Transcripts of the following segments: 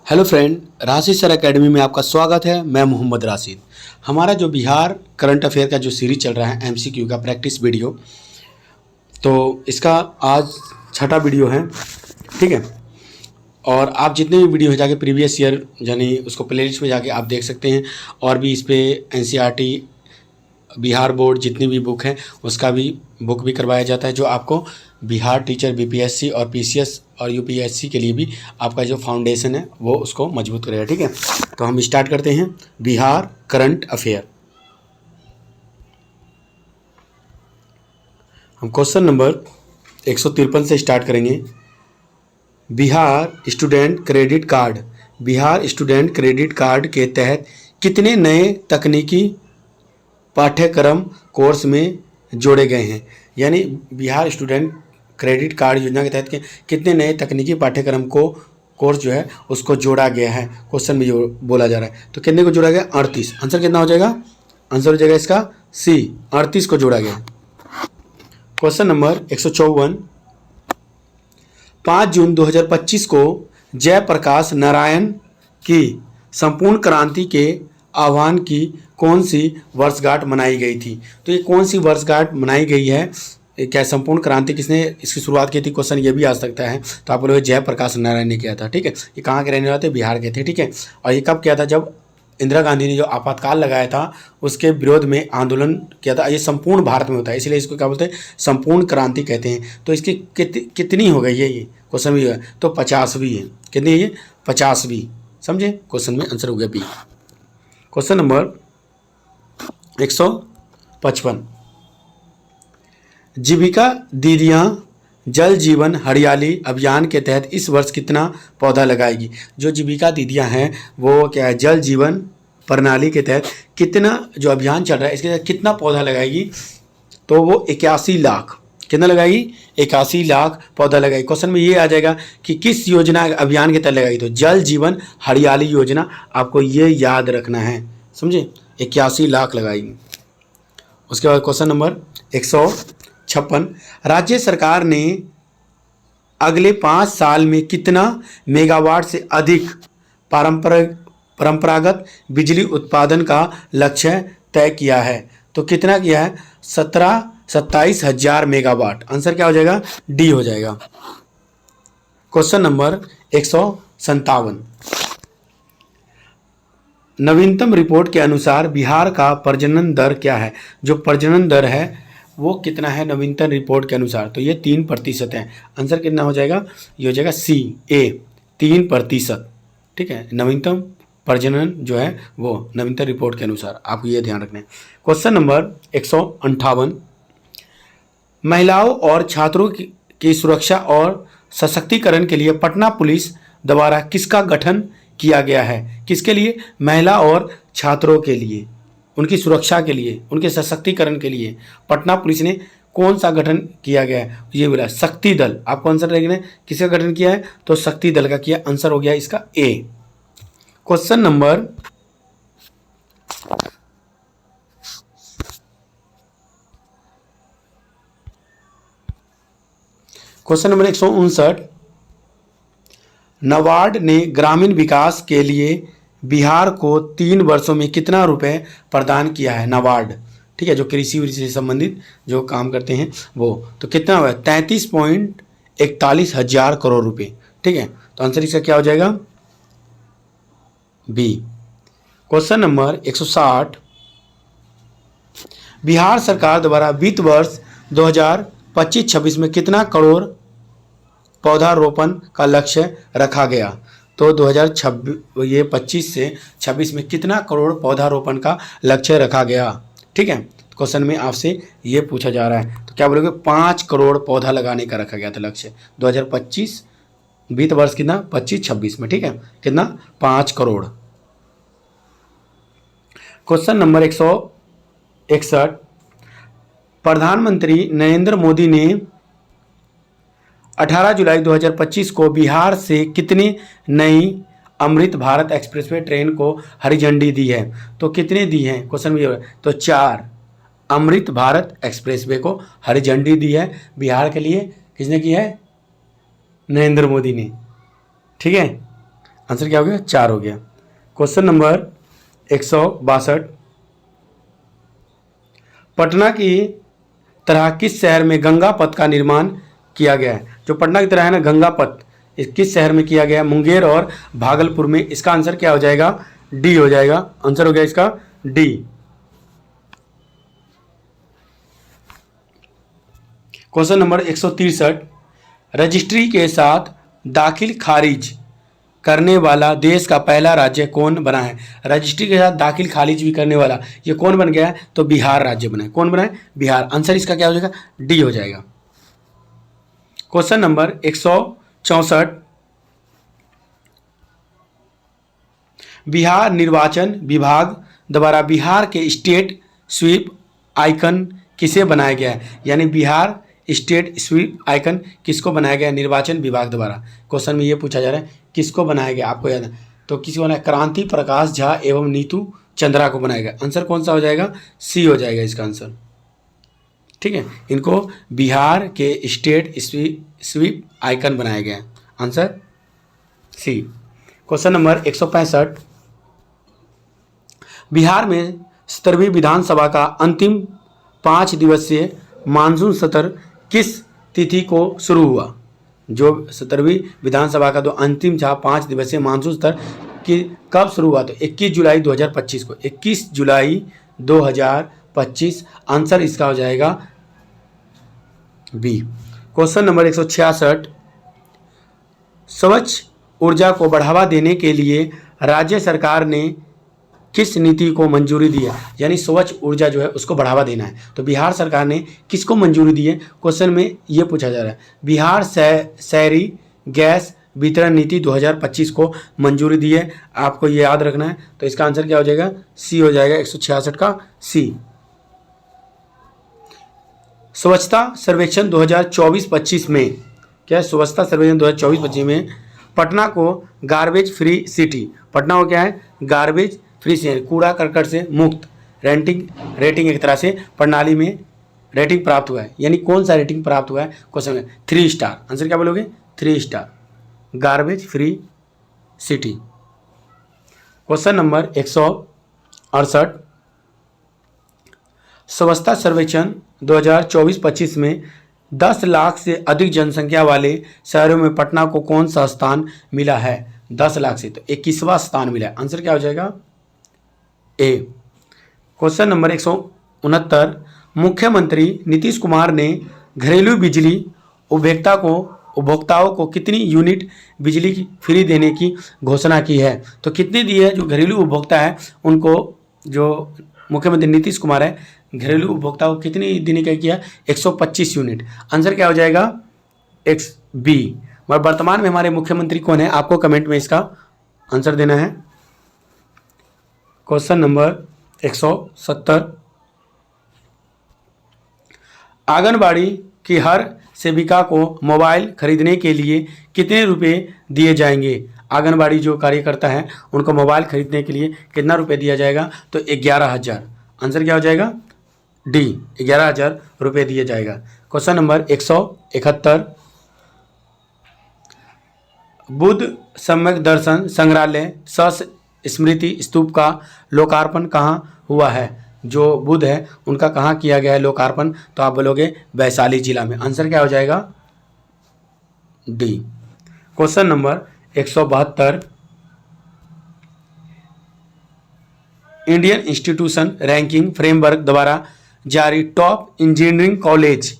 Hello friend, Rashid sir academy में आपका स्वागत है। मैं मोहम्मद राशिद। हमारा जो बिहार करंट अफेयर का जो सीरीज चल रहा है एमसीक्यू का प्रैक्टिस वीडियो, तो इसका आज छठा वीडियो है। ठीक है, और आप जितने भी वीडियो है जाके प्रीवियस ईयर यानी उसको प्लेलिस्ट में जाके आप देख सकते हैं। और भी इस पर एनसीईआरटी, बिहार बोर्ड जितनी भी बुक है उसका भी बुक भी करवाया जाता है, जो आपको बिहार टीचर बीपीएससी और पीसीएस और यूपीएससी के लिए भी आपका जो फाउंडेशन है वो उसको मजबूत करेगा। ठीक है, तो हम स्टार्ट करते हैं बिहार करंट अफेयर। हम क्वेश्चन नंबर 153 से स्टार्ट करेंगे। Bihar student credit card, Bihar student credit card के तहत कितने नए तकनीकी पाठ्यक्रम कोर्स में जोड़े गए हैं? यानी बिहार स्टूडेंट क्रेडिट कार्ड योजना के तहत कितने नए तकनीकी पाठ्यक्रम को कोर्स जो है उसको जोड़ा गया है, क्वेश्चन में जो बोला जा रहा है। तो कितने को जोड़ा गया? 38। आंसर कितना हो जाएगा? आंसर हो जाएगा इसका सी, 38 को जोड़ा गया। Question number 154। 5 जून 2025 को जयप्रकाश नारायण की संपूर्ण क्रांति के आह्वान की कौन सी वर्षगांठ मनाई गई थी? तो ये कौन सी वर्षगांठ मनाई गई है? क्या संपूर्ण क्रांति किसने इसकी शुरुआत की थी? क्वेश्चन ये भी आ सकता है। तो आप बोलोगे जयप्रकाश नारायण ने किया था। ठीक है, ये कहाँ के रहने वाले थे? बिहार के थे। ठीक है, और ये कब किया था? जब इंदिरा गांधी ने जो आपातकाल लगाया था उसके विरोध में आंदोलन किया था। ये संपूर्ण भारत में होता है, इसलिए इसको क्या बोलते हैं? संपूर्ण क्रांति कहते हैं। तो इसकी कितनी हो गई है? ये क्वेश्चन भी है तो 50वीं है। कितनी है ये? 50वीं। समझे? क्वेश्चन में आंसर हो गया बी। Question number 155। जीविका दीदियाँ जल जीवन हरियाली अभियान के तहत इस वर्ष कितना पौधा लगाएगी? जो जीविका दीदियाँ हैं वो क्या है, जल जीवन प्रणाली के तहत कितना जो अभियान चल रहा है इसके तहत कितना पौधा लगाएगी? तो वो 81 लाख। कितना लगाएगी? 81 लाख पौधा लगाएगी। क्वेश्चन में ये आ जाएगा कि किस योजना अभियान के तहत लगाएगी? तो जल जीवन हरियाली योजना, आपको ये याद रखना है। समझे? 81 लाख लगाएगी। उसके बाद क्वेश्चन नंबर 156। राज्य सरकार ने अगले 5 साल में कितना मेगावाट से अधिक परंपरागत बिजली उत्पादन का लक्ष्य तय किया है? तो कितना किया है? 27,000 मेगावाट। आंसर क्या हो जाएगा? डी हो जाएगा। Question number 157। नवीनतम रिपोर्ट के अनुसार बिहार का प्रजनन दर क्या है? जो प्रजनन दर है वो कितना है नवीनतम रिपोर्ट के अनुसार? तो ये 3% है। आंसर कितना हो जाएगा? ये हो जाएगा सी, ए, 3%। ठीक है, नवीनतम प्रजनन जो है वो नवीनतम रिपोर्ट के अनुसार, आपको ये ध्यान रखना है। Question number 158। महिलाओं और छात्रों की सुरक्षा और सशक्तिकरण के लिए पटना पुलिस द्वारा किसका गठन किया गया है? किसके लिए? महिला और छात्रों के लिए, उनकी सुरक्षा के लिए, उनके सशक्तिकरण के लिए पटना पुलिस ने कौन सा गठन किया गया है? ये बोला शक्ति दल। आपको आंसर देखना किसका गठन किया है? तो शक्ति दल का किया। आंसर हो गया इसका ए। Question number 159। नाबार्ड ने ग्रामीण विकास के लिए बिहार को 3 वर्षों में कितना रुपए प्रदान किया है? नाबार्ड, ठीक है, जो कृषि से संबंधित जो काम करते हैं वो। तो कितना हुआ? 33.41 हजार करोड़ रुपए। ठीक है, तो आंसर इसका क्या हो जाएगा? बी। Question number 160। बिहार सरकार द्वारा वित्त वर्ष 2025-26 में कितना करोड़ पौधारोपण का लक्ष्य रखा गया? तो 2025 से 26 में कितना करोड़ पौधारोपण का लक्ष्य रखा गया? ठीक है, क्वेश्चन में आपसे ये पूछा जा रहा है। तो क्या बोलोगे? 5 करोड़ पौधा लगाने का रखा गया था लक्ष्य 2025 वित्त वर्ष कितना? 25-26 में। ठीक है, कितना? 5 करोड़। Question number 161। प्रधानमंत्री नरेंद्र मोदी ने 18 जुलाई 2025 को बिहार से कितनी नई अमृत भारत एक्सप्रेसवे ट्रेन को हरी झंडी दी है? तो कितने दी हैं? क्वेश्चन में ये। तो 4 अमृत भारत एक्सप्रेसवे को हरी झंडी दी है बिहार के लिए। किसने की है? नरेंद्र मोदी ने। ठीक है, आंसर क्या हो गया? 4 हो गया। क्वेश्चन नंबर 162, पटना की तरह किस शहर में गंगा पथ का निर्माण किया गया है? जो पटना की तरह है ना गंगा पथ, किस शहर में किया गया है? मुंगेर और भागलपुर में। इसका आंसर क्या हो जाएगा? डी हो जाएगा। आंसर हो गया इसका डी। क्वेश्चन नंबर 163, रजिस्ट्री के साथ दाखिल खारिज करने वाला देश का पहला राज्य कौन बना है? रजिस्ट्री के साथ दाखिल खारिज भी करने वाला ये कौन बन गया है? तो बिहार राज्य बना है। कौन बना है? बिहार। आंसर इसका क्या हो जाएगा? डी हो जाएगा। क्वेश्चन नंबर 164, बिहार निर्वाचन विभाग द्वारा बिहार के स्टेट स्वीप आइकन किसे बनाया गया है? यानी बिहार स्टेट स्वीप आइकन किसको बनाया गया है? निर्वाचन विभाग द्वारा। क्वेश्चन में ये पूछा जा रहा है किसको बनाया गया, आपको याद है? तो किसी को बनाया? क्रांति प्रकाश झा एवं नीतू चंद्रा को बनाया गया। आंसर कौन सा हो जाएगा? सी हो जाएगा इसका आंसर। ठीक है, इनको बिहार के स्टेट स्वीप आइकन बनाया गया है। Answer C. Question number 165, Bihar में 17वीं विधानसभा का अंतिम 5 दिवसीय मानसून सत्र किस तिथि को शुरू हुआ? जो 17वीं विधानसभा का जो अंतिम था 5 दिवसीय मानसून सत्र कि कब शुरू हुआ? तो 21 जुलाई 2025 को। 21 जुलाई 2025 आंसर इसका हो जाएगा बी। क्वेश्चन नंबर 166, स्वच्छ ऊर्जा को बढ़ावा देने के लिए राज्य सरकार ने किस नीति को मंजूरी दी है? यानी स्वच्छ ऊर्जा जो है उसको बढ़ावा देना है, तो बिहार सरकार ने किसको मंजूरी दी है? क्वेश्चन में ये पूछा जा रहा है। बिहार शहरी गैस वितरण नीति 2025 को मंजूरी दी है, आपको ये याद रखना है। तो इसका आंसर क्या हो जाएगा? सी हो जाएगा। 166 का सी। स्वच्छता सर्वेक्षण 2024-25 में क्या है? स्वच्छता सर्वेक्षण 2024-25 में पटना को गार्बेज फ्री सिटी, पटना को क्या है? गार्बेज फ्री सिटी, कूड़ा करकट से मुक्त रेटिंग एक तरह से प्रणाली में रेटिंग प्राप्त हुआ है। यानी कौन सा रेटिंग प्राप्त हुआ है? क्वेश्चन में 3 स्टार। आंसर क्या बोलोगे? 3 star, garbage free city. Question number 168, स्वच्छता सर्वेक्षण 2024-25 में 10 लाख से अधिक जनसंख्या वाले शहरों में पटना को कौन सा स्थान मिला है? 10 लाख से तो 21वां स्थान मिला है। आंसर क्या हो जाएगा? ए। क्वेश्चन नंबर 169, मुख्यमंत्री नीतीश कुमार ने घरेलू बिजली उपभोक्ताओं को कितनी यूनिट बिजली की फ्री देने की घोषणा की है? तो कितनी दी है? जो घरेलू उपभोक्ता है उनको, जो मुख्यमंत्री नीतीश कुमार है, घरेलू उपभोक्ताओं को कितनी देने का किया? 125 यूनिट। आंसर क्या हो जाएगा? X B. और वर्तमान में हमारे मुख्यमंत्री कौन है? आपको कमेंट में इसका आंसर देना है। क्वेश्चन नंबर 170, आंगनबाड़ी की हर सेविका को मोबाइल खरीदने के लिए कितने रुपए दिए जाएंगे? आंगनबाड़ी जो कार्यकर्ता है उनको मोबाइल खरीदने के लिए कितना रुपए दिया जाएगा? तो 11,000। आंसर क्या हो जाएगा? डी, 11,000 रुपये दिया जाएगा। क्वेश्चन नंबर 171, बुद्ध सम्यक दर्शन संग्रहालय स्मृति स्तूप का लोकार्पण कहाँ हुआ है? जो बुद्ध है उनका कहाँ किया गया है लोकार्पण? तो आप बोलोगे वैशाली जिला में। आंसर क्या हो जाएगा? D. Question number 172, Indian institution ranking framework द्वारा जारी टॉप इंजीनियरिंग कॉलेज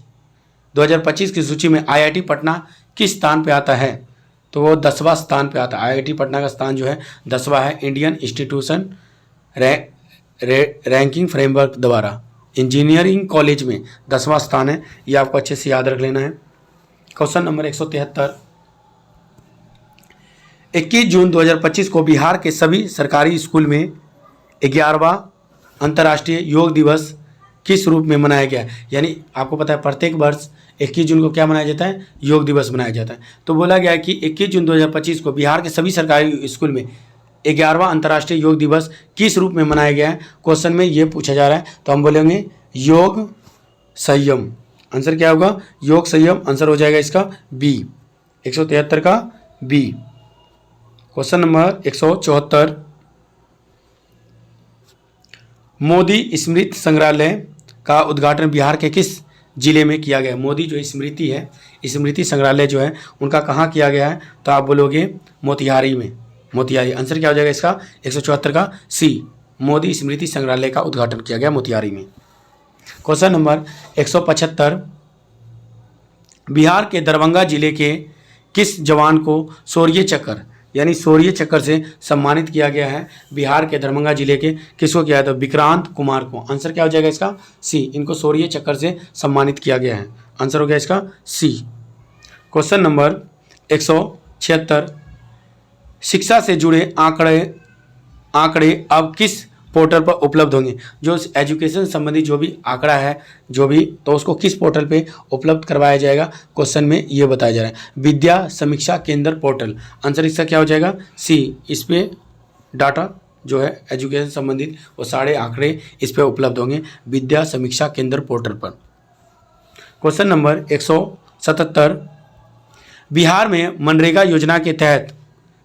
2025 की सूची में आईआईटी पटना किस स्थान पे आता है? तो वो 10वां स्थान पे आता है। आईआईटी पटना का स्थान जो है 10वां है, इंडियन इंस्टीट्यूशन रैंकिंग फ्रेमवर्क द्वारा इंजीनियरिंग कॉलेज में 10वां स्थान है। ये आपको अच्छे से याद रख लेना है। क्वेश्चन नंबर 173, 21 जून 2025 को बिहार के सभी सरकारी स्कूल में 11वां अंतर्राष्ट्रीय योग दिवस किस रूप में मनाया गया? यानी आपको पता है प्रत्येक वर्ष 21 जून को क्या मनाया जाता है? योग दिवस मनाया जाता है। तो बोला गया है कि 21 जून 2025 को बिहार के सभी सरकारी स्कूल में 11वां अंतर्राष्ट्रीय योग दिवस किस रूप में मनाया गया है? क्वेश्चन में ये पूछा जा रहा है। तो हम बोलेंगे योग संयम। आंसर क्या होगा? योग संयम। आंसर हो जाएगा इसका बी, 173 का बी। क्वेश्चन नंबर 174, मोदी स्मृति संग्रहालय का उद्घाटन बिहार के किस जिले में किया गया? मोदी जो स्मृति है, स्मृति संग्रहालय जो है उनका कहाँ किया गया है? तो आप बोलोगे मोतिहारी में, मोतिहारी। आंसर क्या हो जाएगा इसका? 174 का सी, मोदी स्मृति संग्रहालय का उद्घाटन किया गया मोतिहारी में। क्वेश्चन नंबर 175, बिहार के दरभंगा जिले के किस जवान को शौर्य चक्र यानी शौर्य चक्र से सम्मानित किया गया है? बिहार के दरभंगा जिले के किसको किया है? तो विक्रांत कुमार को। आंसर क्या हो जाएगा इसका? सी, इनको शौर्य चक्र से सम्मानित किया गया है। आंसर हो गया इसका सी। क्वेश्चन नंबर 176, शिक्षा से जुड़े आंकड़े अब किस पोर्टल पर उपलब्ध होंगे? जो एजुकेशन संबंधी जो भी आंकड़ा है तो उसको किस पोर्टल पे उपलब्ध करवाया जाएगा? क्वेश्चन में ये बताया जा रहा है, विद्या समीक्षा केंद्र पोर्टल। आंसर इसका क्या हो जाएगा? सी, इस पे डाटा जो है एजुकेशन संबंधित वो सारे आंकड़े इस पे उपलब्ध होंगे विद्या समीक्षा केंद्र पोर्टल पर। क्वेश्चन नंबर 177, बिहार में मनरेगा योजना के तहत,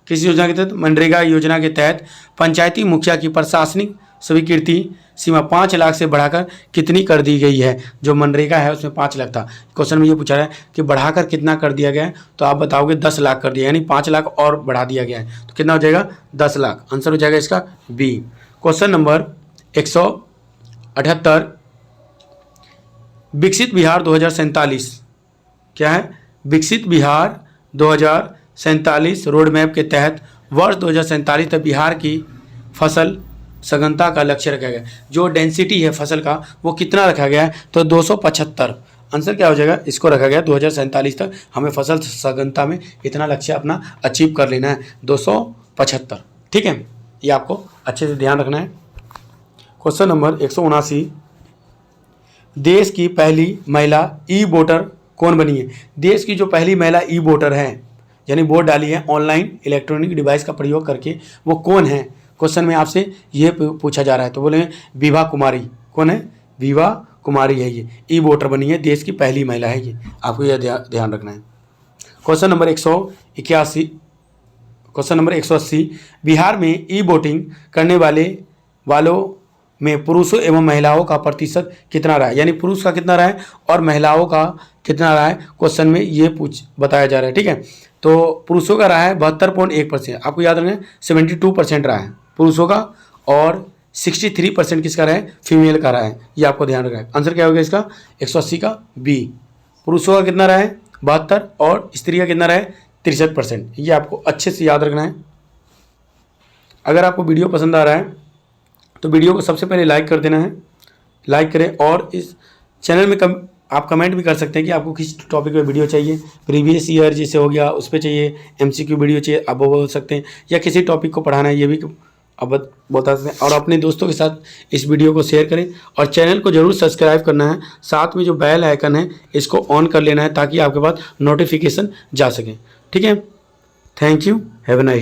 किस योजना के तहत? मनरेगा योजना के तहत पंचायती मुखिया की प्रशासनिक स्वीकृति सीमा 5 लाख से बढ़ाकर कितनी कर दी गई है? जो मनरेगा है उसमें 5 लाख था। क्वेश्चन में ये पूछा है कि बढ़ाकर कितना कर दिया गया है? तो आप बताओगे 10 लाख कर दिया, यानी 5 लाख और बढ़ा दिया गया है। तो कितना हो जाएगा? 10 लाख। आंसर हो जाएगा इसका बी। क्वेश्चन नंबर 178, विकसित बिहार 2047 क्या है? विकसित बिहार 2047 रोड मैप के तहत वर्ष 2047 तक बिहार की फसल सघनता का लक्ष्य रखा गया। जो डेंसिटी है फसल का वो कितना रखा गया है? तो 275। आंसर क्या हो जाएगा? इसको रखा गया 2047 तक हमें फसल सघनता में इतना लक्ष्य अपना अचीव कर लेना है, 275। ठीक है, ये आपको अच्छे से ध्यान रखना है। क्वेश्चन नंबर 179, देश की पहली महिला ई वोटर कौन बनी है? देश की जो पहली महिला ई वोटर है यानी वोट डाली है ऑनलाइन इलेक्ट्रॉनिक डिवाइस का प्रयोग करके, वो कौन है? क्वेश्चन में आपसे ये पूछा जा रहा है। तो बोले विभा कुमारी। कौन है? विभा कुमारी है, ये ई वोटर बनी है, देश की पहली महिला है ये, आपको यह ध्यान रखना है। Question number 181, question number 180, Bihar में ई वोटिंग करने वालों में पुरुषों एवं महिलाओं का प्रतिशत कितना रहा है? यानी पुरुष का कितना रहा है और महिलाओं का कितना रहा है? क्वेश्चन में ये बताया जा रहा है। ठीक है, तो पुरुषों का रहा है 72.1%, आपको याद रखना है 72% रहा है पुरुषों का, और 63% किसका रहा है? फीमेल का रहा है, ये आपको ध्यान रखना है। आंसर क्या होगा इसका? 180 का बी। पुरुषों का कितना रहा है? 72, और स्त्री का कितना रहा है? 63%। ये आपको अच्छे से याद रखना है। अगर आपको वीडियो पसंद आ रहा है तो वीडियो को सबसे पहले लाइक कर देना है, लाइक करें, और इस चैनल में आप कमेंट भी कर सकते हैं कि आपको किस टॉपिक पे वीडियो चाहिए। प्रीवियस ईयर जैसे हो गया उस पर चाहिए, MCQ वीडियो चाहिए, आप वो बोल सकते हैं, या किसी टॉपिक को पढ़ाना है ये भी आप बता सकते हैं। और अपने दोस्तों के साथ इस वीडियो को शेयर करें, और चैनल को जरूर सब्सक्राइब करना है। साथ में जो बेल आइकन है इसको ऑन कर लेना है ताकि आपके पास नोटिफिकेशन जा सके। ठीक है, thank you, have a nice day.